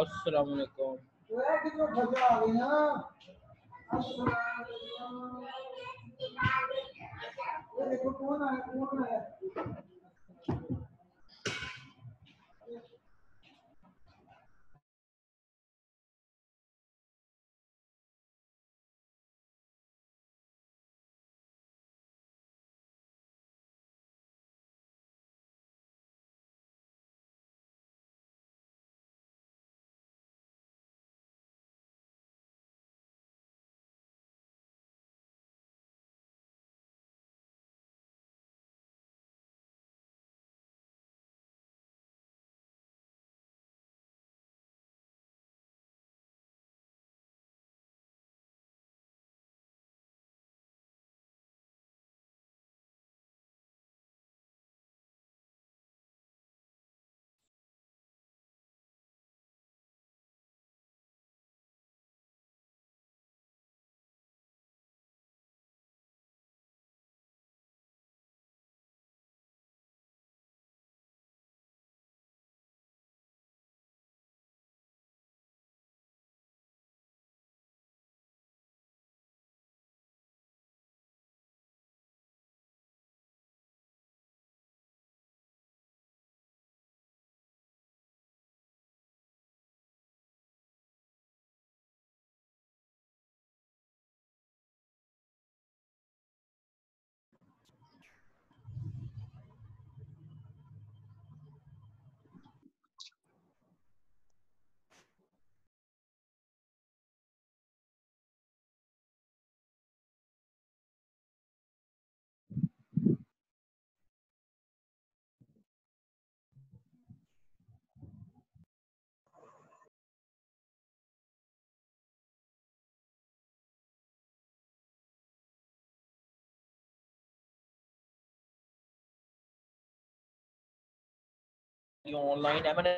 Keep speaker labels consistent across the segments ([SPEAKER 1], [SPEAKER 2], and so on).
[SPEAKER 1] अस्सलाम वालेकुम। ऑनलाइन है मैंने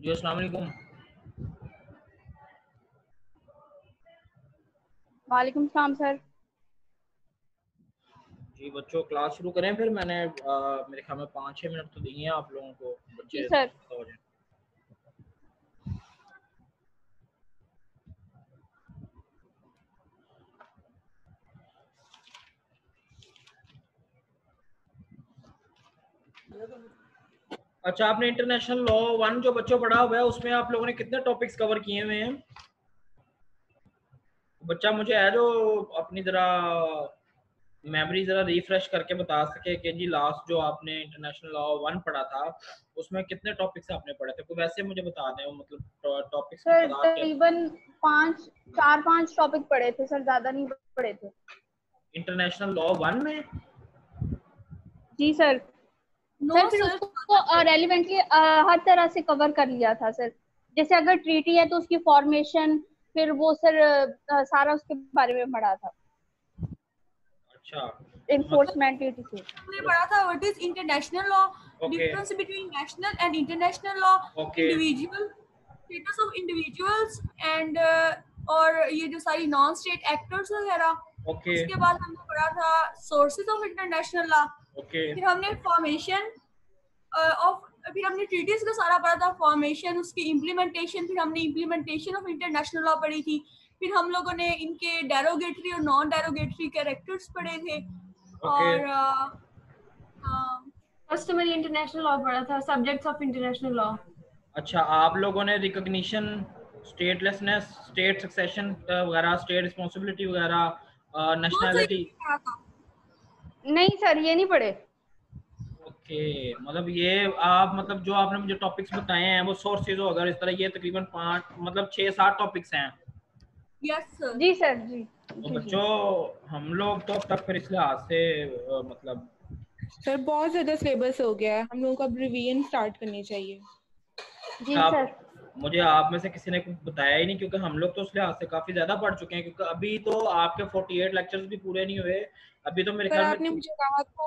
[SPEAKER 1] जी अस्सलाम वालेकुम।
[SPEAKER 2] वालेकुम सलाम सर।
[SPEAKER 1] जी बच्चों क्लास शुरू करें फिर। मैंने मेरे ख्याल में 5-6 मिनट तो दिए हैं आप लोगों को,
[SPEAKER 2] जी
[SPEAKER 1] बच्चे
[SPEAKER 2] सर।
[SPEAKER 1] हो जाए। अच्छा, आपने इंटरनेशनल लॉ 1 जो बच्चों पढ़ा हुआ है उसमें आप लोगों ने कितने टॉपिक्स कवर किए हुए हैं? बच्चा मुझे है जो अपनी जरा मेमोरी जरा रिफ्रेश करके बता सके कि जी लास्ट जो आपने इंटरनेशनल लॉ 1 पढ़ा था उसमें कितने टॉपिक्स आपने पढ़े थे, कोई वैसे मुझे बता दें, मतलब टॉपिक्स की
[SPEAKER 2] सर
[SPEAKER 1] तादाद क्या?
[SPEAKER 2] तकरीबन 4-5 टॉपिक पढ़े थे सर, ज्यादा नहीं पढ़े थे।
[SPEAKER 1] इंटरनेशनल लॉ 1 में?
[SPEAKER 2] जी सर। सर फिर उसको रेलिवेंटली हर तरह से कवर कर लिया था सर। जैसे अगर ट्रीटी है तो उसकी फॉर्मेशन, फिर वो सर सारा उसके बारे में पढ़ा था,
[SPEAKER 1] अच्छा,
[SPEAKER 2] इन्फोर्समेंट etc।
[SPEAKER 3] हमने पढ़ा था what is international law, difference between national and international law, individual status of individuals and और ये जो सारी नॉन स्टेट एक्टर्स वगैरह। उसके बाद हमने पढ़ा था सोर्सेज ऑफ इंटरनेशनल लॉ। फिर हमने फॉर्मेशन ऑफ, फिर हमने ट्रीटीज का सारा पढ़ा था, फॉर्मेशन, उसकी इम्प्लीमेंटेशन, फिर हमने इम्प्लीमेंटेशन ऑफ इंटरनेशनल लॉ पढ़ी थी। फिर हम लोगों ने इनके डेरोगेटरी और नॉन डेरोगेटरी कैरेक्टर्स पढ़े थे। और
[SPEAKER 4] कस्टमरी इंटरनेशनल लॉ पढ़ा था, सब्जेक्ट्स ऑफ इंटरनेशनल लॉ।
[SPEAKER 1] अच्छा, आप लोगों ने रिकॉग्निशन, स्टेटलेसनेस, स्टेट सक्सेशन वगैरह, स्टेट रिस्पांसिबिलिटी वगैरह, नेशनैलिटी?
[SPEAKER 2] नहीं सर, ये नहीं पढ़े।
[SPEAKER 1] ओके, मतलब ये आप, मतलब जो आपने मुझे टॉपिक्स बताए हैं वो सोर्सेज हो अगर इस तरह, ये तकरीबन 5 मतलब 6-7 टॉपिक्स हैं।
[SPEAKER 2] Yes sir. जी सर जी।
[SPEAKER 1] तो बच्चों हम लोग तो अब तक फिर इस लिहाज से मतलब
[SPEAKER 5] सर बहुत ज्यादा सिलेबस हो गया है, हम लोगों को अब रिवीजन स्टार्ट करनी चाहिए।
[SPEAKER 2] जी सर।
[SPEAKER 1] मुझे आप में से किसी ने कुछ बताया ही नहीं, क्योंकि हम लोग तो उस लिहाज से काफी ज्यादा पढ़ चुके हैं, क्योंकि अभी तो आपके 48 लेक्चर्स भी पूरे नहीं हुए अभी तो मेरे ख्याल में।
[SPEAKER 5] आपने मुझे कहा था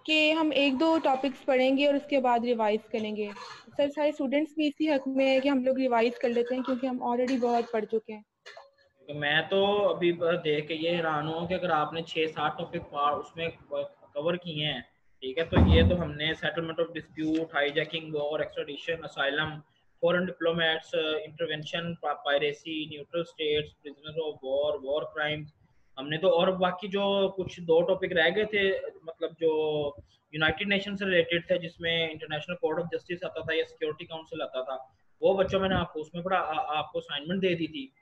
[SPEAKER 5] कि हम 1-2 टॉपिक्स पढ़ेंगे और उसके बाद रिवाइज करेंगे। सर सारे स्टूडेंट्स भी इसी हक में है कि हम लोग रिवाइज कर लेते हैं, क्योंकि हम ऑलरेडी बहुत पढ़ चुके हैं।
[SPEAKER 1] तो मैं तो अभी देख के ये हैरान हूँ कि अगर आपने 6-7 टॉपिक उसमें कवर किए हैं, ठीक है, तो ये तो हमने settlement of dispute, hijacking, war, extradition, asylum, foreign diplomats, intervention, piracy, neutral states, prisoners of war, war crimes, हमने तो, और बाकी जो कुछ 2 टॉपिक रह गए थे, मतलब जो यूनाइटेड नेशन से रिलेटेड थे, जिसमें इंटरनेशनल कोर्ट ऑफ जस्टिस आता था या सिक्योरिटी काउंसिल आता था, वो बच्चों मैंने आपको उसमें पढ़ा, आपको असाइनमेंट दे दी थी।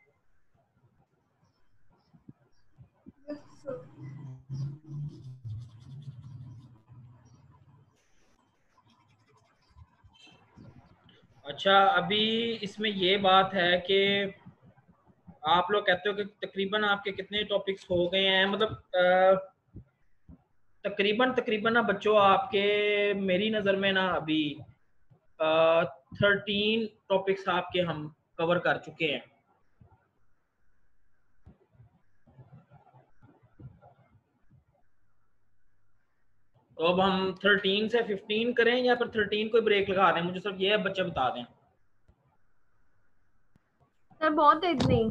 [SPEAKER 1] अच्छा, अभी इसमें ये बात है कि आप लोग कहते हो कि तकरीबन आपके कितने टॉपिक्स हो गए हैं, मतलब तकरीबन ना बच्चों आपके, मेरी नज़र में ना अभी 13 टॉपिक्स आपके हम कवर कर चुके हैं। तो अब हम 13 से 15 करें या फिर 13 को ब्रेक लगा दें? मुझे सिर्फ ये बच्चे बता दें।
[SPEAKER 4] सर बहुत है इतनी।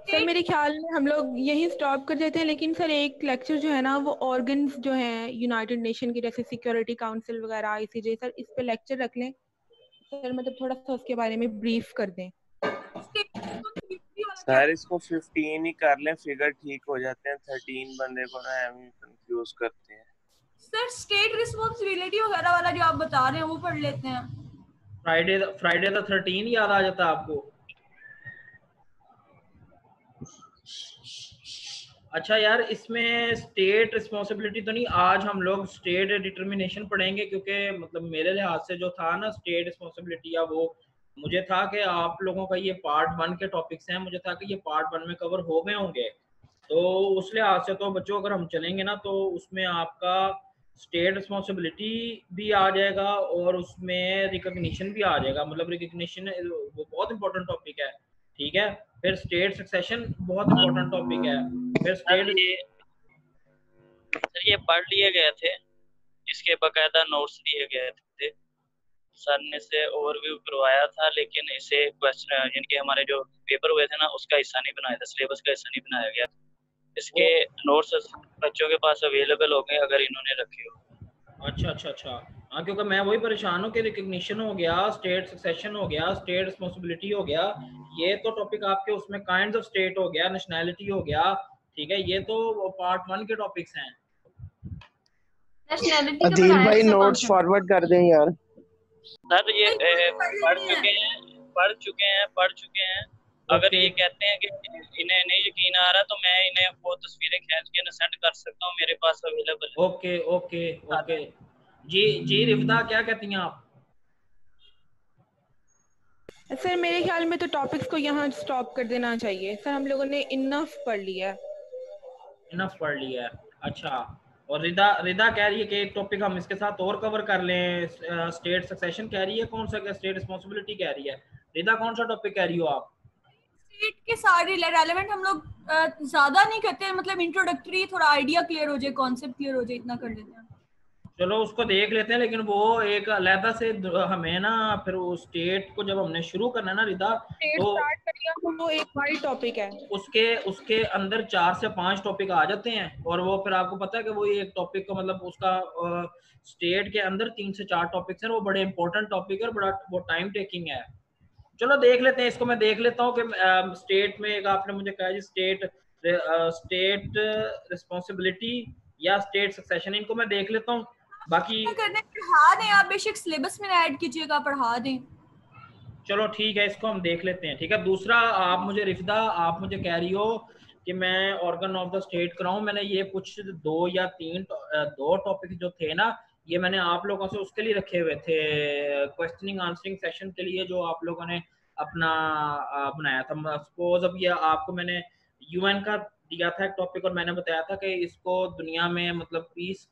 [SPEAKER 5] सर मेरे ख्याल में हम लोग यहीं स्टॉप कर देते हैं, लेकिन सर एक लेक्चर जो है ना वो ऑर्गन्स जो हैं यूनाइटेड नेशन की, जैसे सिक्योरिटी काउंसिल वगैरह, आईसीजे, सर इस पे लेक्चर रख लें सर, मतलब थोड़ा सा उसके बारे में ब्रीफ कर दें।
[SPEAKER 6] सर इसको 15 ही कर लें, फिगर ठीक हो जाते हैं, 13 बंदे को ना हम कंफ्यूज करते हैं।
[SPEAKER 3] सर स्टेट रिस्पांसिबिलिटी वगैरह वाला जो आप बता रहे हैं वो पढ़ लेते हैं।
[SPEAKER 1] फ्राइडे द 13 याद आ जाता है आपको? अच्छा यार, इसमें स्टेट रिस्पांसिबिलिटी तो नहीं, आज हम लोग स्टेट डिटर्मिनेशन पढ़ेंगे, क्योंकि मतलब मेरे लिहाज से जो था ना स्टेट रिस्पांसिबिलिटी, या वो मुझे था कि आप लोगों का ये पार्ट 1 के टॉपिक्स हैं, मुझे था कि ये पार्ट 1 में कवर हो गए होंगे, तो उस लिहाज से तो बच्चों अगर हम चलेंगे ना तो उसमें आपका स्टेट रिस्पांसिबिलिटी भी आ जाएगा और उसमें रिकॉग्निशन भी आ जाएगा, मतलब रिकॉग्निशन वो बहुत इंपॉर्टेंट टॉपिक है, ठीक है। फिर स्टेट सक्सेशन बहुत इंपॉर्टेंट टॉपिक है। फिर स्टेट,
[SPEAKER 7] सर ये पढ़ लिए गए थे, इसके बकायदा नोट्स दिए गए थे, सर ने इसे ओवरव्यू करवाया था, लेकिन इसे क्वेश्चन जिनके हमारे जो पेपर हुए थे ना उसका हिस्सा नहीं बनाया था, सिलेबस का हिस्सा नहीं बनाया गया। इसके नोट्स बच्चों के पास अवेलेबल हो गए अगर इन्होंने रखे हो।
[SPEAKER 1] अच्छा, हाँ, क्योंकि मैं वही परेशान हूँ कि रिकग्निशन हो गया, स्टेट सक्सेशन हो गया, स्टेट रिस्पांसिबिलिटी हो गया, ये तो टॉपिक आपके उसमें काइंड्स ऑफ स्टेट हो गया, नेशनैलिटी हो गया, ठीक है, ये तो पार्ट 1 के टॉपिक्स हैं।
[SPEAKER 4] नेशनैलिटी का
[SPEAKER 6] अदील
[SPEAKER 4] बनाया
[SPEAKER 6] भाई
[SPEAKER 4] इसका
[SPEAKER 6] नोट्स
[SPEAKER 4] concept।
[SPEAKER 6] फॉरवर्ड कर दें यार।
[SPEAKER 7] सर ये पढ़ चुके हैं। अगर ये कहते हैं कि इन्हें नहीं यकीन आ रहा तो मैं इन्हें वो तस्वीरें खींच के सेंड कर सकता हूँ, मेरे पास अवेलेबल है।
[SPEAKER 1] ओके ओके ओके जी रिफ्ता क्या कहती हैं आप?
[SPEAKER 5] सर मेरे ख्याल में तो टॉपिक्स को यहाँ स्टॉप कर देना चाहिए सर, हम लोगों ने इनफ पढ़ लिया है।
[SPEAKER 1] इनफ पढ़ लिया है, अच्छा। और रिदा रिदा कह रही है कि एक टॉपिक हम इसके साथ और कवर कर लें, स्टेट सक्सेशन कह रही है, कौन सा स्टेट रिस्पांसिबिलिटी कह रही है? रिदा कौन सा टॉपिक कह रही हो आप?
[SPEAKER 3] स्टेट के सारे रेलेवेंट हम लोग ज्यादा नहीं करते हैं, मतलब इंट्रोडक्टरी, थोड़ा आइडिया क्लियर हो जाए, कॉन्सेप्ट क्लियर हो जाए, इतना कर लेते हैं।
[SPEAKER 1] चलो उसको देख लेते हैं, लेकिन वो एक अलहदा से हमें ना फिर उस स्टेट को जब हमने शुरू करना है ना रिदा, तो
[SPEAKER 5] स्टार्ट करिए तो वो एक वाइड टॉपिक है,
[SPEAKER 1] उसके अंदर 4 से 5 टॉपिक आ जाते हैं, और वो फिर आपको पता है कि वो एक टॉपिक का मतलब उसका स्टेट के अंदर 3 से 4 टॉपिक्स हैं, वो बड़े इंपॉर्टेंट टॉपिक है, बड़ा वो टाइम टेकिंग है। चलो देख लेते हैं इसको, मैं देख लेता हूँ कि स्टेट में एक आपने मुझे कहा जी स्टेट रिस्पॉन्सिबिलिटी या स्टेट सक्सेशन, इनको मैं देख लेता हूँ। बाकी
[SPEAKER 3] करने पढ़ा दें आप, बेशक सिलेबस में ऐड कीजिएगा, पढ़ा दें।
[SPEAKER 1] चलो ठीक है, इसको हम देख लेते हैं। ठीक है, दूसरा आप मुझे रिफ्दा आप मुझे कह रही हो कि मैं ऑर्गन ऑफ द स्टेट कराऊं, मैंने ये कुछ 2 या 3 टॉपिक जो थे ना, ये मैंने आप लोगों से उसके लिए रखे हुए थे, क्वेश्चनिंग आंसरिंग सेशन के लिए, जो आप लोगों ने अपना बनाया था। सपोज अब ये आपको मैंने यूएन का दिया था एक टॉपिक, और मैंने बताया था कि इसको दुनिया में मतलब पीस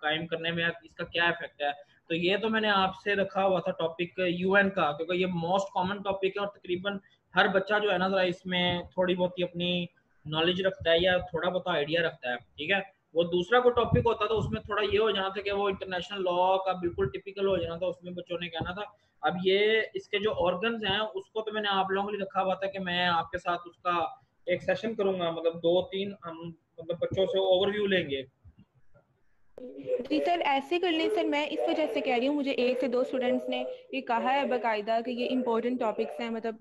[SPEAKER 1] कायम करने में इसका क्या इफेक्ट है। तो ये तो मैंने आपसे रखा हुआ था टॉपिक यूएन का, क्योंकि ये मोस्ट कॉमन टॉपिक है और तकरीबन हर बच्चा जो है ना जरा इसमें थोड़ी बहुत ही अपनी नॉलेज रखता है या थोड़ा बहुत आइडिया रखता है। ठीक है, वो दूसरा कोई टॉपिक होता था उसमें थोड़ा ये हो जाना था कि वो इंटरनेशनल लॉ का बिल्कुल टिपिकल हो जाना था, उसमें बच्चों ने कहना था। अब ये इसके जो ऑर्गन्स हैं उसको तो मैंने आप लोगों के लिए रखा हुआ था कि मैं आपके साथ उसका एक सेशन करूंगा, मतलब 2-3 हम मतलब बच्चों से ओवरव्यू लेंगे।
[SPEAKER 5] जी सर ऐसे कर लें सर, मैं इस वजह से कह रही हूँ, मुझे 1 से 2 स्टूडेंट्स ने ये कहा है बाकायदा कि ये इम्पोर्टेंट टॉपिक्स हैं, मतलब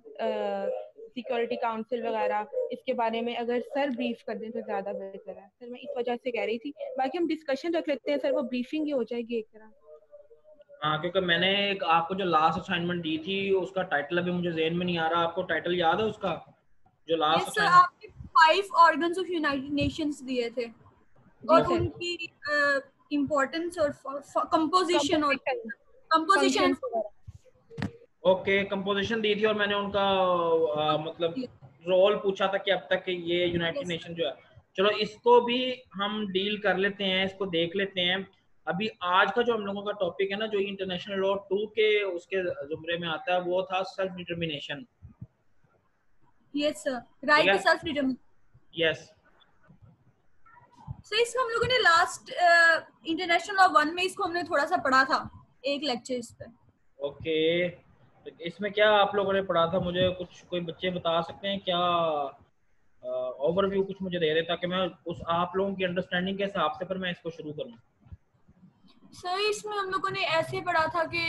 [SPEAKER 5] सिक्योरिटी काउंसिल वगैरह, इसके बारे में अगर सर ब्रीफ कर दें तो ज़्यादा बेहतर है सर, मैं इस वजह से कह रही थी। बाकी हम डिस्कशन रख लेते हैं सर, वो ब्रीफिंग ही हो जाएगी एक तरह।
[SPEAKER 1] हाँ, क्योंकि मैंने एक आपको जो लास्ट असाइनमेंट दी थी उसका टाइटल अभी मुझे जेहन में नहीं आ रहा, आपको टाइटल याद है उसका जो लास्ट असाइनमेंट?
[SPEAKER 3] आपने 5 ऑर्गन्स ऑफ यूनाइटेड नेशंस दिए थे और उनकी इम्पोर्टेंस और कंपोजिशन
[SPEAKER 1] ओके, कंपोजिशन दी थी, और मैंने उनका मतलब रोल पूछा था कि अब तक ये यूनाइटेड नेशन जो है। चलो इसको भी हम डील कर लेते हैं, इसको देख लेते हैं। अभी आज का जो हम लोगों का टॉपिक है ना, जो इंटरनेशनल लॉ 2 के उसके जुमरे में आता है, वो था self determination.
[SPEAKER 3] Yes sir, right to self determination.
[SPEAKER 1] Yes
[SPEAKER 3] so इसको हम लोगों ने लास्ट इंटरनेशनल लॉ 1 में इसको हमने थोड़ा सा पढ़ा था, एक लेक्चर इस पे।
[SPEAKER 1] ओके, तो इसमें क्या आप लोगों ने पढ़ा था, मुझे कुछ कोई बच्चे बता सकते हैं क्या? ओवरव्यू कुछ मुझे दे रहे ताकि मैं उस आप लोगों की अंडरस्टैंडिंग के हिसाब से फिर मैं इसको शुरू करूं।
[SPEAKER 3] सर इसमें हम लोगों ने ऐसे पढ़ा था कि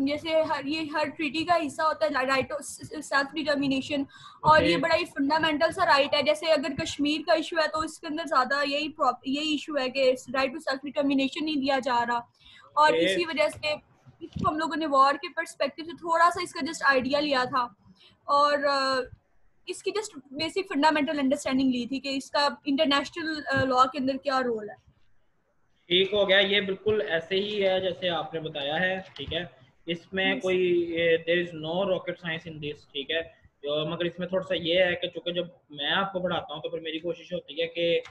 [SPEAKER 3] जैसे हर ट्रीटी का हिस्सा होता है राइट ऑफ सेल्फ डिटर्मिनेशन, और ये बड़ा ही फंडामेंटल सा राइट है। जैसे अगर कश्मीर का इशू है तो इसके अंदर ज्यादा यही इशू है कि राइट टू सेल्फ डिटर्मिनेशन नहीं दिया जा रहा, और इसी वजह से इसको हम लोगों ने वॉर के पर्सपेक्टिव से थोड़ा सा इसका जस्ट आइडिया लिया था, और इसकी जस्ट बेसिक फंडामेंटल अंडरस्टैंडिंग ली थी कि इसका इंटरनेशनल लॉ के अंदर क्या रोल है।
[SPEAKER 1] ठीक हो गया, ये बिल्कुल ऐसे ही है जैसे आपने बताया है। ठीक है, इसमें कोई there is no rocket science in this. ठीक है, मगर इसमें थोड़ा सा ये है कि चूंकि जब मैं आपको पढ़ाता हूँ तो फिर मेरी कोशिश होती है कि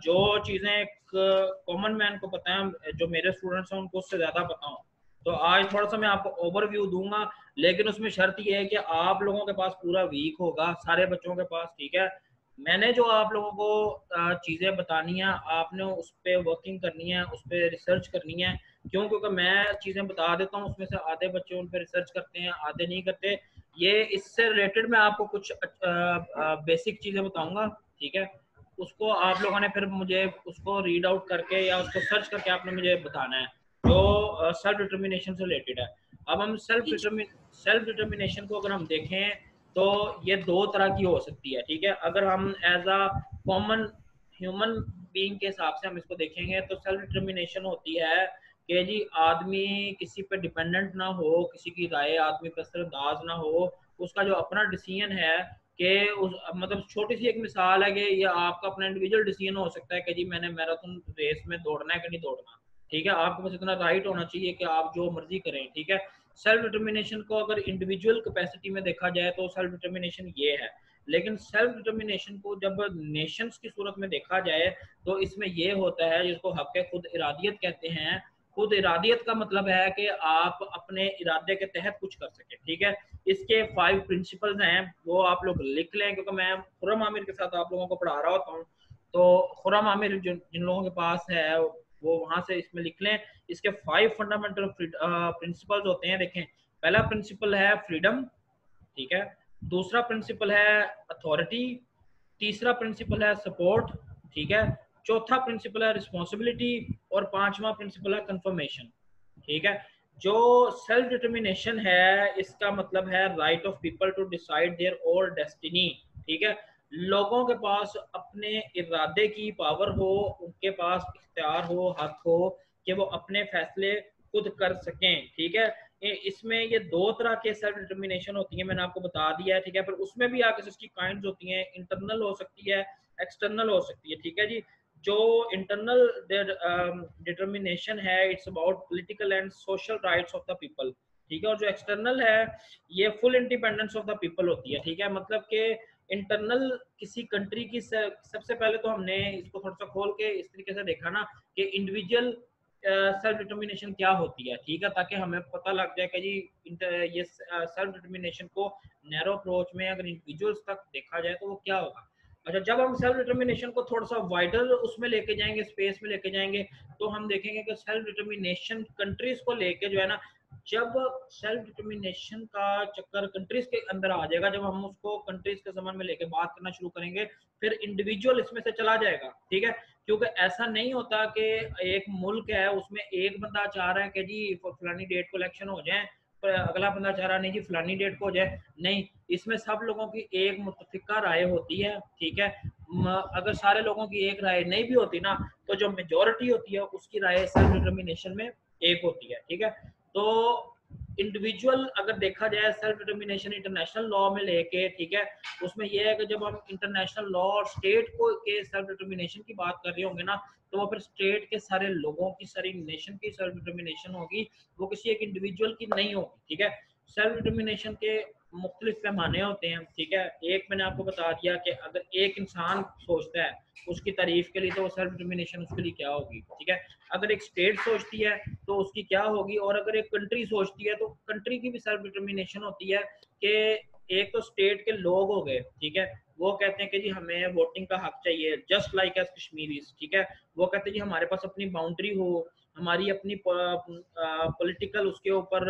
[SPEAKER 1] जो चीज़ें कॉमन मैन को पता है, जो मेरे स्टूडेंट्स हैं उनको उससे ज़्यादा पता हो। तो आज थोड़ा सा मैं आपको ओवरव्यू दूंगा, लेकिन उसमें शर्त ये है कि आप लोगों के पास पूरा वीक होगा, सारे बच्चों के पास। ठीक है, मैंने जो आप लोगों को चीज़ें बतानी है, आपने उस पर वर्किंग करनी है, उस पर रिसर्च करनी है। क्यों? क्योंकि मैं चीज़ें बता देता हूँ, उसमें से आधे बच्चे उन पर रिसर्च करते हैं, आधे नहीं करते। ये इससे रिलेटेड मैं आपको कुछ बेसिक चीज़ें बताऊंगा। ठीक है, उसको आप लोगों ने फिर मुझे उसको रीड आउट करके या उसको सर्च करके आपने मुझे बताना है, जो सेल्फ डिटर्मिनेशन से रिलेटेड है। अब हम सेल्फ डिटर्मिनेशन को अगर हम देखें तो ये 2 तरह की हो सकती है। ठीक है, अगर हम as a common human being के हिसाब से हम इसको देखेंगे तो सेल्फ डिटर्मिनेशन होती है कि जी आदमी किसी पे डिपेंडेंट ना हो, किसी की राय आदमी पर असरअंदाज ना हो, उसका जो अपना डिसीजन है कि उस मतलब छोटी सी एक मिसाल है कि ये आपका अपना इंडिविजुअल डिसीजन हो सकता है कि जी मैंने मैराथन रेस में दौड़ना है कि नहीं दौड़ना, ठीक है, आपके पास इतना राइट होना चाहिए कि आप जो मर्जी करें, ठीक है। सेल्फ डिटर्मिनेशन को अगर इंडिविजुअल कैपेसिटी में देखा जाए तो सेल्फ डिटर्मिनेशन ये है, लेकिन सेल्फ डिटर्मिनेशन को जब नेशंस की सूरत में देखा जाए तो इसमें ये होता है जिसको हक खुद इरादियत कहते हैं। खुद इरादियत का मतलब है कि आप अपने इरादे के तहत कुछ कर सके, ठीक है। इसके 5 प्रिंसिपल्स हैं, वो आप लोग लिख लें, क्योंकि मैं खुर्रम आमिर के साथ आप लोगों को पढ़ा रहा होता हूँ, तो खुर्रम आमिर जिन लोगों के पास है वो वहां से इसमें लिख लें। इसके 5 फंडामेंटल प्रिंसिपल्स होते हैं। देखें, पहला प्रिंसिपल है फ्रीडम, ठीक है, दूसरा प्रिंसिपल है अथॉरिटी, तीसरा प्रिंसिपल है सपोर्ट, ठीक है, चौथा प्रिंसिपल है रिस्पॉन्सिबिलिटी और पांचवा प्रिंसिपल है कंफर्मेशन, ठीक है। जो सेल्फ डिटर्मिनेशन है इसका मतलब है right of people to decide their own destiny, ठीक है। लोगों के पास अपने इरादे की पावर हो, उनके पास इख्तियार हो, हक हो कि वो अपने फैसले खुद कर सकें, ठीक है। इसमें ये 2 तरह के सेल्फ डिटर्मिनेशन होती है, मैंने आपको बता दिया है, ठीक है। पर उसमें भी आगे इसकी काइंड्स होती हैं, इंटरनल हो सकती है, एक्सटर्नल हो सकती है, ठीक है जी। जो इंटरनल डिटर्मिनेशन है it's about political and social rights of the people, ठीक है। और जो एक्सटर्नल है ये full independence of the people होती है, ठीक है। मतलब कि इंटरनल किसी कंट्री की सबसे पहले तो हमने इसको थोड़ा सा खोल के इस तरीके से देखा ना कि इंडिविजुअल सेल्फ डिटर्मिनेशन क्या होती है, ठीक है, ताकि हमें पता लग जाए कि जी ये सेल्फ डिटर्मिनेशन को नैरो अप्रोच में अगर इंडिविजुअल्स तक देखा जाए तो वो क्या होगा। अच्छा, जब हम सेल्फ डिटर्मिनेशन को थोड़ा सा वाइडर उसमें लेके जाएंगे, स्पेस में लेके जाएंगे, तो हम देखेंगे कि सेल्फ डिटर्मिनेशन कंट्रीज को लेके जो है ना, जब सेल्फ डिटर्मिनेशन का चक्कर कंट्रीज के अंदर आ जाएगा, जब हम उसको कंट्रीज के ज़माने में लेके बात करना शुरू करेंगे, फिर इंडिविजुअल इसमें से चला जाएगा, ठीक है। क्योंकि ऐसा नहीं होता कि एक मुल्क है उसमें एक बंदा चाह रहा है कि जी फलानी डेट को इलेक्शन हो जाए, पर अगला बंदा चाह रहा नहीं जी फलानी डेट को हो जाए, नहीं, इसमें सब लोगों की एक मुत्तफिका राय होती है, ठीक है। अगर सारे लोगों की एक राय नहीं भी होती ना, तो जो मेजोरिटी होती है उसकी राय सेल्फ डिटर्मिनेशन में एक होती है, ठीक है। तो इंडिविजुअल अगर देखा जाए सेल्फ डिटर्मिनेशन इंटरनेशनल लॉ में लेके, ठीक है, उसमें यह है कि जब हम इंटरनेशनल लॉ और स्टेट को के सेल्फ डिटर्मिनेशन की बात कर रहे होंगे ना, तो वो फिर स्टेट के सारे लोगों की, सारी नेशन की सेल्फ डिटर्मिनेशन होगी, वो किसी एक इंडिविजुअल की नहीं होगी, ठीक है। सेल्फ डिटर्मिनेशन के मुख्तलिफ पैमाने होते हैं, ठीक है। एक मैंने आपको बता दिया कि अगर एक इंसान सोचता है उसकी तारीफ के लिए तो वो सेल्फ डिटर्मिनेशन उसके लिए क्या होगी, ठीक है। अगर एक स्टेट सोचती है तो उसकी क्या होगी, और अगर एक कंट्री सोचती है तो कंट्री की भी सेल्फ डिटर्मिनेशन होती है कि एक तो स्टेट के लोग हो गए, ठीक है, वो कहते हैं कि जी हमें वोटिंग का हक चाहिए जस्ट लाइक एज कश्मीरीज, ठीक है। वो कहते हैं जी हमारे पास अपनी बाउंड्री हो, हमारी अपनी पॉलिटिकल उसके ऊपर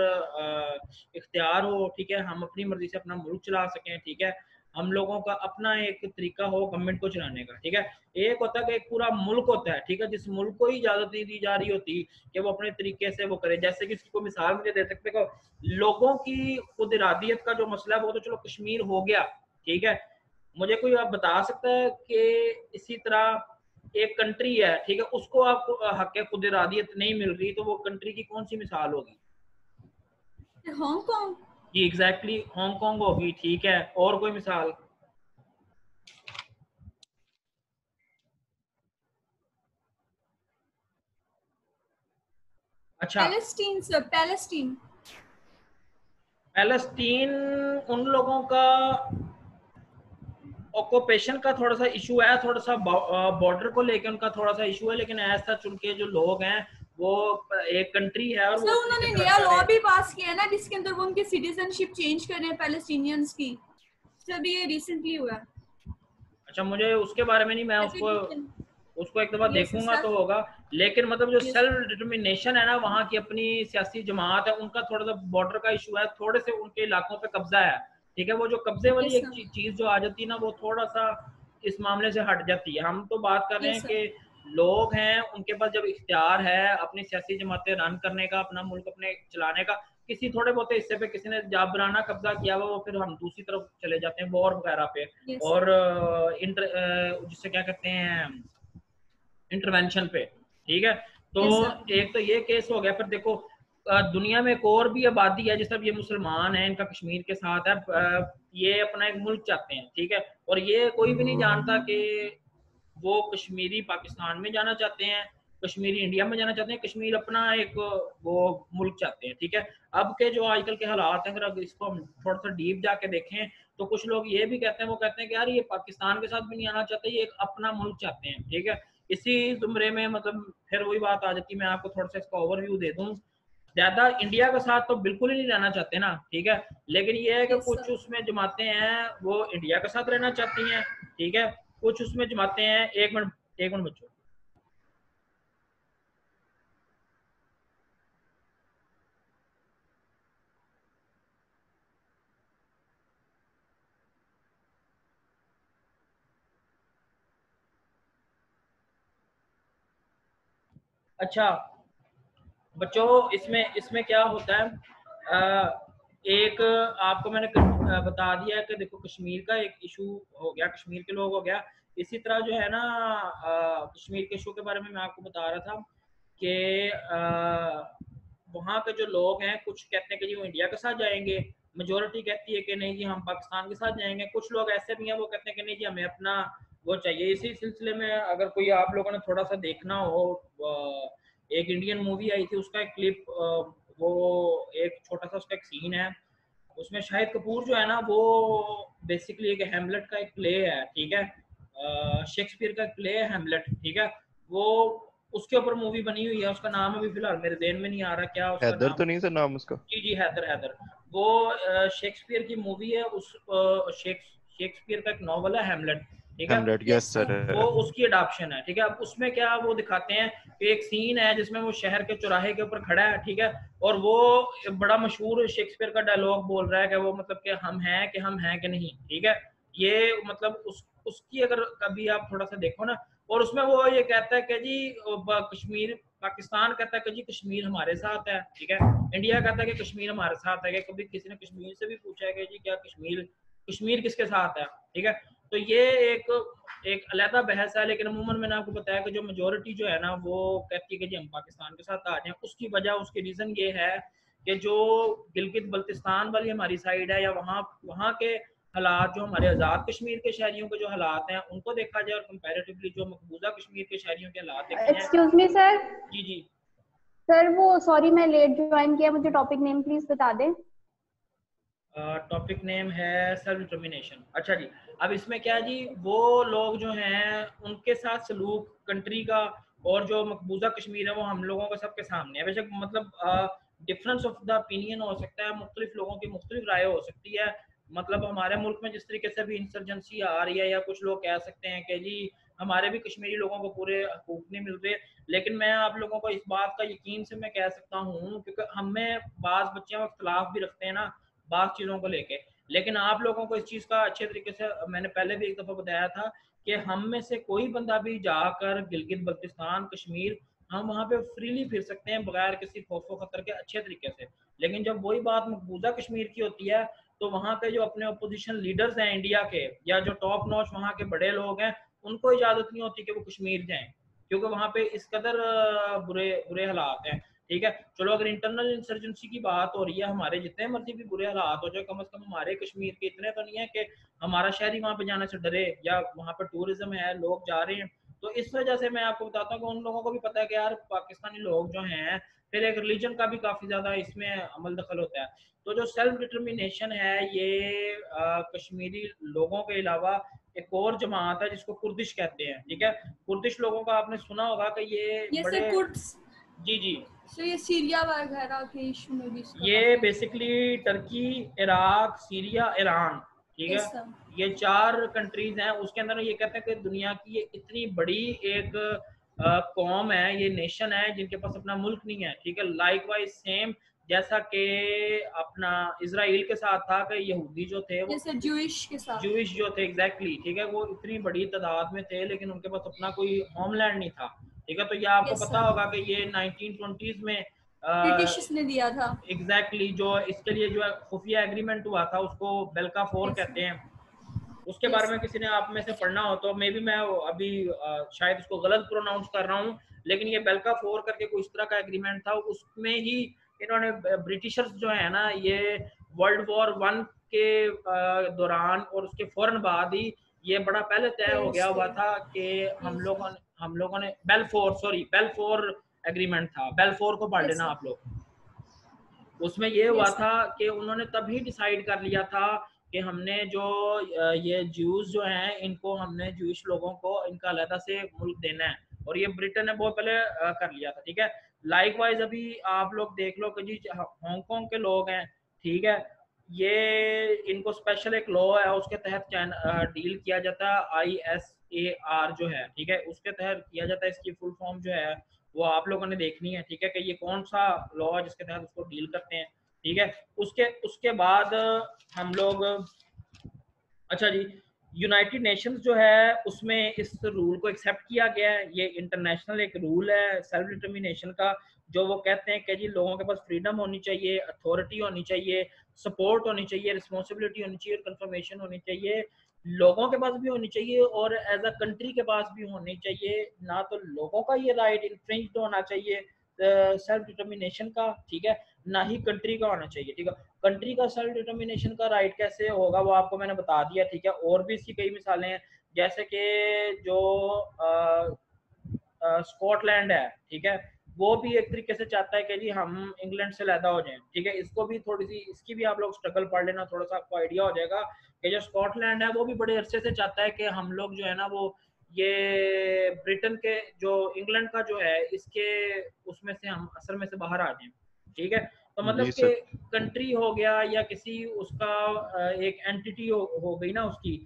[SPEAKER 1] इख्तियार हो, ठीक है, हम अपनी मर्जी से अपना मुल्क चला सकें, ठीक है, हम लोगों का अपना एक तरीका हो गवर्नमेंट को चलाने का, ठीक है। एक होता है कि एक पूरा मुल्क होता है, ठीक है, जिस मुल्क को ही इजाजत नहीं दी जा रही होती कि वो अपने तरीके से वो करे। जैसे कि इसको मिसाल मुझे दे सकते हो, लोगों की खुद इरादियत का जो मसला है वो तो चलो कश्मीर हो गया, ठीक है। मुझे कोई आप बता सकता है कि इसी तरह एक कंट्री है, ठीक है, उसको आपको हक खुद इरादियत नहीं मिल रही, तो वो कंट्री की कौन सी मिसाल होगी?
[SPEAKER 3] हांगकांग।
[SPEAKER 1] जी एग्जैक्टली, हांगकांग होगी, ठीक है। और कोई मिसाल? अच्छा,
[SPEAKER 3] पैलेस्टीन सर, पैलेस्टीन।
[SPEAKER 1] पैलेस्टीन उन लोगों का ऑक्यूपेशन का थोड़ा सा इशू है, थोड़ा सा बॉर्डर को लेकर उनका थोड़ा सा इशू है, लेकिन ऐसा चुनके जो लोग हैं वो एक कंट्री है। और
[SPEAKER 3] सर उन्होंने नया लॉ भी पास किया है ना जिसके अंदर वो उनकी सिटीजनशिप चेंज कर रहे हैं पैलेस्टीनियंस की, सर ये रिसेंटली हुआ।
[SPEAKER 1] अच्छा, मुझे उसके बारे में नहीं, मैं उसको एक दफा देखूंगा तो होगा, लेकिन मतलब जो सेल्फ डिटर्मिनेशन है ना, वहाँ की अपनी सियासी जमात है, उनका थोड़ा सा बॉर्डर का इशू है, थोड़े से उनके इलाकों पे कब्जा है, ठीक है। वो जो कब्जे वाली एक चीज जो आ जाती है ना, वो थोड़ा सा इस मामले से हट जाती है। हम तो बात कर रहे हैं कि लोग हैं, उनके पास जब इख्तियार है अपनी सियासी जमातें रन करने का, अपना मुल्क अपने चलाने का, किसी थोड़े बहुत हिस्से पे किसी ने जाबराना कब्जा किया हुआ, वो फिर हम दूसरी तरफ चले जाते हैं वॉर वगैरह पे, और जिससे क्या कहते हैं इंटरवेंशन पे, ठीक है। तो एक तो ये केस हो गया। फिर देखो दुनिया में एक और भी आबादी है जिस तरह ये मुसलमान है, इनका कश्मीर के साथ है, ये अपना एक मुल्क चाहते हैं, ठीक है। और ये कोई भी नहीं जानता कि वो कश्मीरी पाकिस्तान में जाना चाहते हैं, कश्मीरी इंडिया में जाना चाहते हैं, कश्मीर अपना एक वो मुल्क चाहते हैं, ठीक है। अब के जो आजकल के हालात हैं, अगर इसको हम थोड़ा सा डीप जाके देखें तो कुछ लोग ये भी कहते हैं, वो कहते हैं कि यार ये पाकिस्तान के साथ भी नहीं आना चाहते, ये एक अपना मुल्क चाहते हैं, ठीक है। इसी जुमरे में मतलब फिर वही बात आ जाती है, मैं आपको थोड़ा सा इसका ओवरव्यू दे दूं। ज्यादा इंडिया के साथ तो बिल्कुल ही नहीं रहना चाहते ना, ठीक है। लेकिन ये है कि कुछ उसमें जमातें हैं वो इंडिया के साथ रहना चाहती हैं, ठीक है। कुछ उसमें जमातें हैं, एक मिनट बच्चों, अच्छा बच्चों, इसमें इसमें क्या होता है, एक आपको मैंने बता दिया कि देखो कश्मीर का एक इशू हो गया, कश्मीर के लोग हो गया। इसी तरह जो है ना कश्मीर के इशू के बारे में मैं आपको बता रहा था कि वहाँ के जो लोग हैं, कुछ कहते हैं कि जी वो इंडिया के साथ जाएंगे, मेजोरिटी कहती है कि नहीं जी हम पाकिस्तान के साथ जाएंगे। कुछ लोग ऐसे भी हैं वो कहते हैं कि नहीं जी हमें अपना वो चाहिए। इसी सिलसिले में अगर कोई आप लोगों ने थोड़ा सा देखना हो, एक इंडियन मूवी आई थी, उसका एक क्लिप, वो एक छोटा सा उसका एक सीन है, उसमें शाहिद कपूर जो है ना वो बेसिकली एक हेमलेट का एक प्ले है, ठीक है, शेक्सपियर का प्ले है हेमलेट, ठीक है। वो उसके ऊपर मूवी बनी हुई है, उसका नाम अभी फिलहाल मेरे ध्यान में नहीं आ रहा, क्या उसका
[SPEAKER 8] हैदर
[SPEAKER 1] नाम?
[SPEAKER 8] तो नहीं सर नाम उसका?
[SPEAKER 1] जी जी हैदर। वो शेक्सपियर की मूवी है, उस शेक्सपियर का एक नॉवल है हेमलेट, ठीक है।
[SPEAKER 8] हेमलेट, यस सर।
[SPEAKER 1] वो उसकी अडॉप्शन है, ठीक है। अब उसमें क्या वो दिखाते हैं कि एक सीन है जिसमें वो शहर के चौराहे के ऊपर खड़ा है, ठीक है, और वो बड़ा मशहूर शेक्सपियर का डायलॉग बोल रहा है कि वो मतलब कि हम हैं कि नहीं, ठीक है। ये मतलब उसकी अगर कभी आप थोड़ा सा देखो ना, और उसमें वो ये कहता है कि जी कश्मीर, पाकिस्तान कहता है कि जी कश्मीर हमारे साथ है, ठीक है। इंडिया कहता है कि कश्मीर हमारे साथ है। कभी किसी ने कश्मीर से भी पूछा है कि जी क्या कश्मीर किसके साथ है, ठीक है। तो ये एक अलहदा बहस है, लेकिन अमूमन मैंने आपको बताया कि जो मेजोरिटी जो है ना वो कहती है कि जी हम पाकिस्तान के साथ आ जाएं। उसकी वजह, उसकी रीज़न ये है कि जो गिलगित बल्तिस्तान वाली हमारी साइड है, या वहाँ के हालात, जो हमारे आज़ाद कश्मीर के शहरियों के जो हालात हैं उनको देखा जाए, और कंपैरेटिवली जो मकबूजा कश्मीर के शहरियों के हालात देखे जाए।
[SPEAKER 2] Excuse me sir.
[SPEAKER 1] जी जी
[SPEAKER 2] सर वो सॉरी मैं लेट ज्वाइन किया, मुझे टॉपिक नेम प्लीज बता दें।
[SPEAKER 1] टॉपिक नेम है सेल्फ डिटर्मिनेशन। अच्छा जी, अब इसमें क्या जी, वो लोग जो हैं उनके साथ सलूक कंट्री का और जो मकबूजा कश्मीर है वो हम लोगों के सबके सामने है। बेशक मतलब डिफरेंस ऑफ द ओपिनियन हो सकता है, मुख्तलिफ लोगों की मुख्तलिफ राय हो सकती है। मतलब हमारे मुल्क में जिस तरीके से भी इंसर्जेंसी आ रही है, या कुछ लोग कह सकते हैं कि जी हमारे भी कश्मीरी लोगों को पूरे हकूक नहीं मिल रहे, लेकिन मैं आप लोगों को इस बात का यकीन से मैं कह सकता हूँ, क्योंकि हमें बाज़ बच्चे इख्तलाफ भी रखते हैं ना बात चीज़ों को लेके, लेकिन आप लोगों को इस चीज़ का अच्छे तरीके से, मैंने पहले भी एक दफ़ा बताया था कि हम में से कोई बंदा भी जाकर गिलगित बल्तिस्तान कश्मीर, हम वहाँ पे फ्रीली फिर सकते हैं बगैर किसी खौफ खतर के, अच्छे तरीके से। लेकिन जब वही बात मकबूजा कश्मीर की होती है तो वहाँ के जो अपने अपोजिशन लीडर्स हैं इंडिया के, या जो टॉप नॉच वहाँ के बड़े लोग हैं, उनको इजाज़त नहीं होती कि वो कश्मीर जाएं, क्योंकि वहाँ पे इस कदर बुरे बुरे हालात हैं, ठीक है। चलो अगर इंटरनल इंसर्जेंसी की बात हो रही है, हमारे जितने मर्जी भी बुरे हालात हो जाए, कम से कम हमारे कश्मीर के इतने तो नहीं है कि हमारा शहरी वहाँ पे जाने से डरे, या वहाँ पे टूरिज्म है लोग जा रहे हैं। तो इस वजह से मैं आपको बताता हूँ कि उन लोगों को भी पता है कि यार पाकिस्तानी लोग जो हैं, फिर एक रिलीजन का भी काफ़ी ज़्यादा इसमें अमल दखल होता है। तो जो सेल्फ डिटर्मिनेशन है, ये कश्मीरी लोगों के अलावा एक और जमात है जिसको कुर्दिश कहते हैं, ठीक है। कुर्दिश लोगों का आपने सुना होगा कि ये बड़े, जी जी,
[SPEAKER 3] तो ये सीरिया वगैरह के इशू में भी
[SPEAKER 1] ये basically Turkey, Iraq, Syria, Iran, ठीक है, ये 4 कंट्रीज हैं। उसके अंदर ये कहते हैं कि दुनिया की ये इतनी बड़ी एक कौम है, ये नेशन है जिनके पास अपना मुल्क नहीं है, ठीक है। लाइकवाइज सेम जैसा कि अपना इजराइल के साथ था कि यहूदी जो थे वो
[SPEAKER 3] जूइश के साथ,
[SPEAKER 1] जूइश जो थे, एग्जैक्टली, ठीक है, वो इतनी बड़ी तादाद में थे लेकिन उनके पास अपना कोई होमलैंड नहीं था, ठीक है। तो ये आपको पता होगा कि ये 1920s में
[SPEAKER 3] ब्रिटिश ने दिया था,
[SPEAKER 1] एग्जैक्टली, जो इसके लिए जो खुफिया एग्रीमेंट हुआ था उसको बेल्काफोर कहते हैं। उसके बारे में किसी ने आप में से पढ़ना हो तो मे बी मैं अभी शायद उसको गलत प्रोनाउंस कर रहा हूँ, लेकिन ये बेल्का फोर करके कोई इस तरह का एग्रीमेंट था, उसमें ही इन्होंने ब्रिटिशर्स जो है ना ये वर्ल्ड वॉर 1 के दौरान और उसके फौरन बाद ही ये बड़ा पहले तय हो गया हुआ था कि हम लोगों ने बेल्फोर एग्रीमेंट था, बेल्फोर को पढ़ लेना आप लोग। उसमें ये हुआ था कि उन्होंने तभी डिसाइड कर लिया था कि हमने जो ये ज्यूज जो हैं इनको हमने ज्यूइश लोगों को इनका अलहदा से मुल्क देना है, और ये ब्रिटेन ने बहुत पहले कर लिया था, ठीक है। लाइकवाइज अभी आप लोग देख लो कि जी हांगकांग के लोग हैं, ठीक है, ये इनको स्पेशल एक लॉ है उसके तहत डील किया जाता है, ISAR जो है, ठीक है, उसके तहत किया जाता है। इसकी फुल फॉर्म जो है वो आप लोगों ने देखनी है, ठीक है, कि ये कौन सा लॉ है जिसके तहत उसको डील करते हैं, ठीक है। उसके बाद हम लोग, अच्छा जी, यूनाइटेड नेशंस जो है उसमें इस रूल को एक्सेप्ट किया गया है। ये इंटरनेशनल एक रूल है सेल्फ डिटर्मिनेशन का, जो वो कहते हैं कि जी लोगों के पास फ्रीडम होनी चाहिए, अथॉरिटी होनी चाहिए, सपोर्ट होनी चाहिए, रिस्पॉन्सिबिलिटी होनी चाहिए, कंफर्मेशन होनी चाहिए, लोगों के पास भी होनी चाहिए और एज अ कंट्री के पास भी होनी चाहिए। ना तो लोगों का ये राइट इन्फ्रिंज होना चाहिए सेल्फ डिटर्मिनेशन का, ठीक है, ना ही कंट्री का होना चाहिए, ठीक है। कंट्री का सेल्फ डिटर्मिनेशन का राइट कैसे होगा वो आपको मैंने बता दिया, ठीक है। और भी इसकी कई मिसालें हैं, जैसे कि जो स्कॉटलैंड है, ठीक है, वो भी एक तरीके से चाहता है कि जी हम इंग्लैंड से अलहदा हो जाएं, ठीक है। इसको भी थोड़ी सी, इसकी भी आप लोग स्ट्रगल पढ़ लेना, थोड़ा सा आपको आइडिया हो जाएगा कि जो स्कॉटलैंड है वो भी बड़े अरसे से चाहता है कि हम लोग जो है ना वो ये ब्रिटेन के जो इंग्लैंड का जो है इसके उसमें से हम असर में से बाहर आ जाएं, ठीक है। तो मतलब कि कंट्री हो गया या किसी उसका एक एंटिटी हो गई ना, उसकी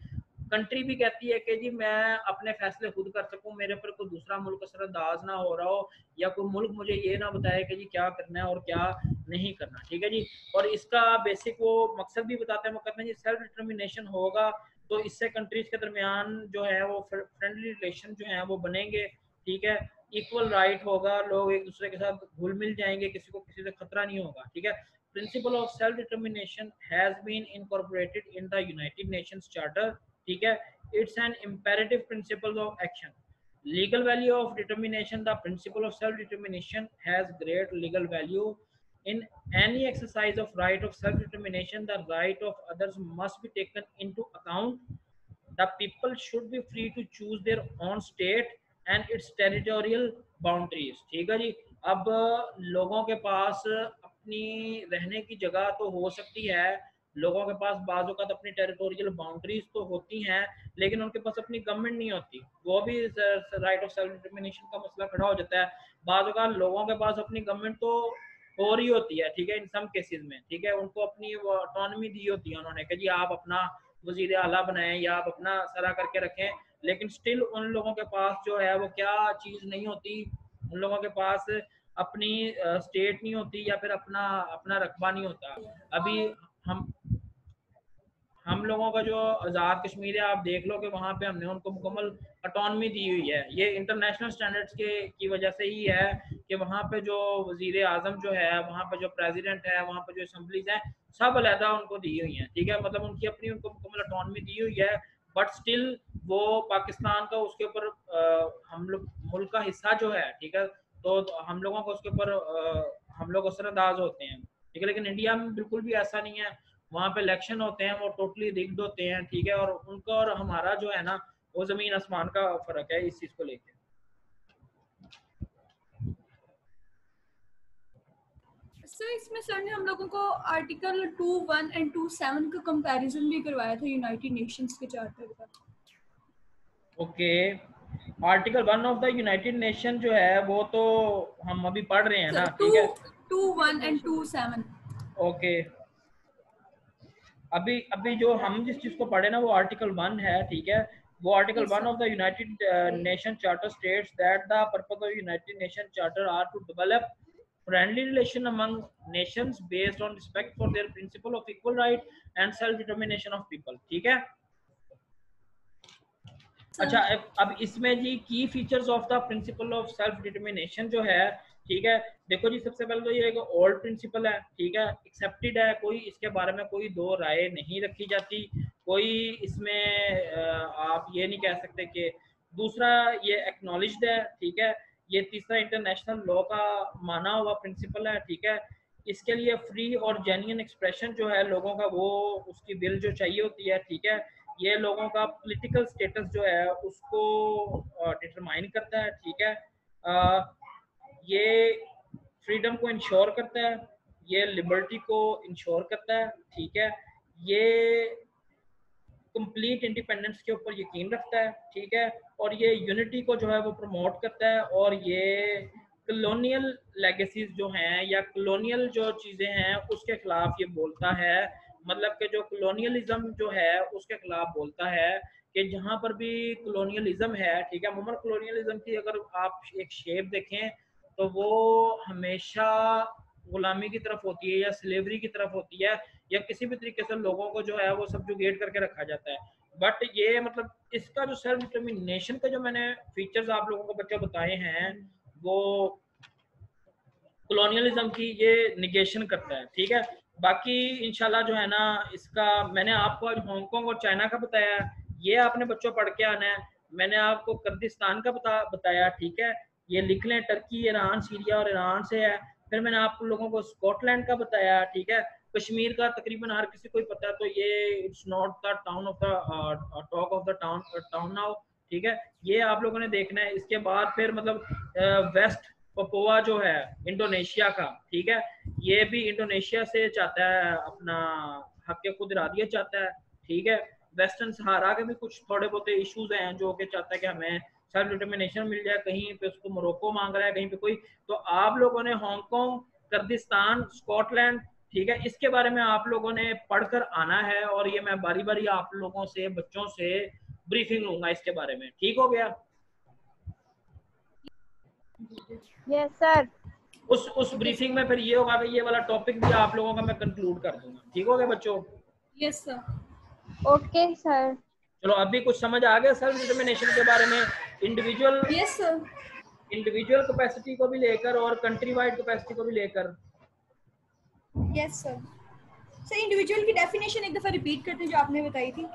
[SPEAKER 1] कंट्री भी कहती है कि जी मैं अपने फैसले खुद कर सकूं, मेरे पर कोई दूसरा मुल्क असरअंदाज ना हो रहा हो, या कोई मुल्क मुझे ये ना बताए कि जी क्या करना है और क्या नहीं करना, ठीक है जी। और इसका बेसिक वो मकसद भी बताते हैं, वो कहते हैं जी सेल्फ डिटर्मिनेशन होगा तो इससे कंट्रीज के दरमियान जो है वो फ्रेंडली रिलेशन जो है वो बनेंगे, ठीक है, इक्वल राइट होगा, लोग एक दूसरे के साथ घुल मिल जाएंगे, किसी को किसी से खतरा नहीं होगा, ठीक है। Principle of self determination has been incorporated in the United Nations charter, ठीक है। It's an imperative principle of action, legal value of determination, the principle of self determination has great legal value. In any exercise of right of self determination, the right of others must be taken into account. The people should be free to choose their own state and its territorial boundaries, ठीक है जी। अब लोगों के पास अपनी रहने की जगह तो हो सकती है, लोगों के पास बाज़ औक़ात अपनी टेरिटोरियल बाउंड्रीज तो होती हैं, लेकिन उनके पास अपनी गवर्नमेंट नहीं होती, वो भी राइट ऑफ सेल्फ डिटर्मिनेशन का मसला खड़ा हो जाता है। बाज़ औक़ात लोगों के पास अपनी गवर्नमेंट तो हो रही होती है, ठीक है, इन सम केसेस में, ठीक है, उनको अपनी वो ऑटोनॉमी दी होती है उन्होंने कि जी आप अपना वजीर आला बनाएं या आप अपना सरा करके रखें, लेकिन स्टिल उन लोगों के पास जो है वो क्या चीज़ नहीं होती, उन लोगों के पास अपनी स्टेट नहीं होती या फिर अपना रकबा नहीं होता। अभी हम लोगों का जो आज़ाद कश्मीर है, आप देख लो कि वहाँ पे हमने उनको मुकम्मल ऑटोनॉमी दी हुई है। ये इंटरनेशनल स्टैंडर्ड्स की वजह से ही है कि वहाँ पे जो वजीर आज़म जो है, वहाँ पे जो प्रेसिडेंट है, वहाँ पे जो असम्बलीज हैं, सब अलहदा उनको दी हुई हैं, ठीक है, मतलब उनकी अपनी उनको मुकम्मल ऑटोनॉमी दी हुई है, बट स्टिल वो पाकिस्तान का उसके ऊपर हम लोग मुल्क का हिस्सा जो है, ठीक है, तो हम लोगों को उसके ऊपर हम लोग असरअंदाज होते हैं, ठीक है। लेकिन इंडिया में बिल्कुल भी ऐसा नहीं है, वहाँ पे इलेक्शन होते हैं वो टोटली रिग्ड होते हैं, ठीक है, और उनका और हमारा जो है ना वो जमीन आसमान का फर्क है इस चीज को लेके।
[SPEAKER 3] सर इसमें सर ने हम लोगों को आर्टिकल 2.1 एंड 2.7 का कंपैरिजन भी करवाया था यूनाइटेड नेशंस के चार्टर का।
[SPEAKER 1] Okay, article 1 of the United nation जो है वो तो हम अभी पढ़ रहे हैं ना, ठीक है,
[SPEAKER 3] 2.1 एंड 2.7।
[SPEAKER 1] ओके, अभी जो हम जिस चीज को पढ़े ना वो आर्टिकल 1 है, ठीक है, वो article 1 of the United Nation charter states that the purpose of United Nation charter are to develop friendly relation among nations based on respect for their principle of equal right and self determination of people, ठीक है। अच्छा, अब इसमें जी की features of the principal of self determination जो है, ठीक है, देखो जी, सबसे पहले तो ये एक ओल्ड प्रिंसिपल है, ठीक है, एक्सेप्टेड है, कोई इसके बारे में कोई दो राय नहीं रखी जाती, कोई इसमें आप ये नहीं कह सकते कि दूसरा ये एक्नॉलेज्ड है, ठीक है। ये तीसरा इंटरनेशनल लॉ का माना हुआ प्रिंसिपल है, ठीक है। इसके लिए फ्री और जेन्युइन एक्सप्रेशन जो है लोगों का, वो उसकी बिल जो चाहिए होती है, ठीक है। ये लोगों का पॉलिटिकल स्टेटस जो है उसको डिटरमाइन करता है, ठीक है। ये फ्रीडम को इंश्योर करता है, ये लिबर्टी को इंश्योर करता है, ठीक है। ये कंप्लीट इंडिपेंडेंस के ऊपर यकीन रखता है, ठीक है। और ये यूनिटी को जो है वो प्रमोट करता है, और ये कॉलोनियल लेगेसीज जो हैं या कॉलोनियल जो चीज़ें हैं उसके खिलाफ ये बोलता है। मतलब कि जो कॉलोनियलिज्म जो है उसके खिलाफ बोलता है कि जहाँ पर भी कॉलोनियलिज्म है, ठीक है। अमूमन कॉलोनियलिज्म की अगर आप एक शेप देखें तो वो हमेशा गुलामी की तरफ होती है या स्लेवरी की तरफ होती है, या किसी भी तरीके से लोगों को जो है वो सब्जुगेट करके रखा जाता है। बट ये मतलब इसका जो सेल्फ डिटर्मिनेशन का जो मैंने फीचर्स आप लोगों को बच्चे बताए हैं वो कॉलोनियलिज्म की ये निगेशन करता है, ठीक है। बाकी इंशाल्लाह जो है ना, इसका मैंने आपको आज हांगकांग और चाइना का बताया, ये आपने बच्चों पढ़ के आना है। मैंने आपको कुर्दिस्तान का बताया, ठीक है। ये लिख लें, टर्की, ईरान, सीरिया और ईरान से है। फिर मैंने आप लोगों को स्कॉटलैंड का बताया, ठीक है। कश्मीर का तकरीबन हर किसी को ही पता है, तो ये it's not the town of the talk of the town now, ठीक है। ये आप लोगों ने देखना है। इसके बाद फिर मतलब वेस्ट पपुआ जो है इंडोनेशिया का, ठीक है। ये भी इंडोनेशिया से चाहता है अपना हक खुद इरादियत चाहता है, ठीक है। वेस्टर्न सहारा के भी कुछ थोड़े बहुत इश्यूज हैं जो कि चाहता है कि हमें सेल्फ डिटर्मिनेशन मिल जाए। कहीं पे उसको मोरक्को मांग रहा है, कहीं पे कोई। तो आप लोगों ने हांगकांग, कुर्दिस्तान, स्कॉटलैंड, ठीक है, इसके बारे में आप लोगों ने पढ़कर आना है, और ये मैं बारी बारी आप लोगों से, बच्चों से ब्रीफिंग लूंगा इसके बारे में। ठीक हो गया?
[SPEAKER 2] Yes sir.
[SPEAKER 1] उस ब्रीफिंग में फिर ये होगा कि ये वाला टॉपिक भी आप लोगों का मैं कंक्लूड कर दूंगा। ठीक हो गया बच्चों?
[SPEAKER 3] Yes sir.
[SPEAKER 2] Okay sir.
[SPEAKER 1] चलो, अभी कुछ समझ आ गया सेल्फ डिटर्मिनेशन के बारे में? Individual,
[SPEAKER 3] yes sir,
[SPEAKER 1] individual capacity को भी लेकर और कंट्री वाइड कैपेसिटी को भी लेकर।
[SPEAKER 3] Yes sir. सर इंडिविजुअल की डेफिनेशन एक दफा रिपीट करते जो आपने बताई थी।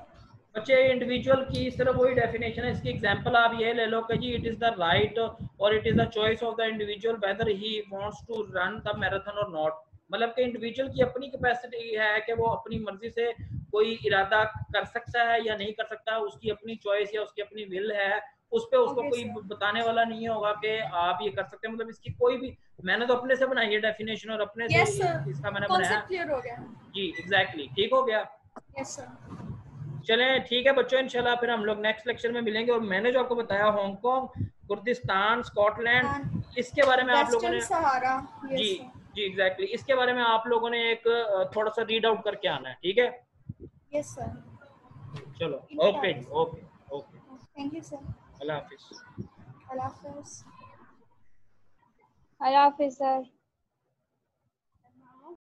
[SPEAKER 1] बच्चे, इंडिविजुअल की सिर्फ वही डेफिनेशन है। इसकी एग्जांपल आप ये ले लो कि जी इट इज द राइट और it is the choice of the individual whether he wants to run the marathon और नॉट। मतलब कि इंडिविजुअल की अपनी कैपेसिटी है कि वो अपनी मर्जी से कोई इरादा कर सकता है या नहीं कर सकता, उसकी अपनी चॉइस या उसकी अपनी विल है। उस पे उसको कोई बताने वाला नहीं होगा कि आप ये कर सकते हैं। मतलब इसकी कोई भी, मैंने तो अपने से बनाई है डेफिनेशन और अपने से इसका मैंने बनाया।
[SPEAKER 3] क्लियर हो गया
[SPEAKER 1] जी एग्जैक्टली, ठीक हो गया?
[SPEAKER 3] Yes sir.
[SPEAKER 1] चलें ठीक है बच्चों, इंशाल्लाह फिर हम लोग नेक्स्ट लेक्चर में मिलेंगे। और मैंने जो आपको बताया हांगकांग, कुर्दिस्तान, स्कॉटलैंड, इसके बारे में आप लोगों ने
[SPEAKER 3] सहारा,
[SPEAKER 1] जी जी एग्जैक्टली, इसके बारे में आप लोगों ने एक थोड़ा सा रीड आउट करके आना है। ठीक है?
[SPEAKER 3] Yes sir.
[SPEAKER 1] चलो, okay okay okay,
[SPEAKER 3] thank you sir.
[SPEAKER 1] अल्लाह हाफिज।
[SPEAKER 3] अल्लाह हाफिज।
[SPEAKER 2] अल्लाह हाफिज सर।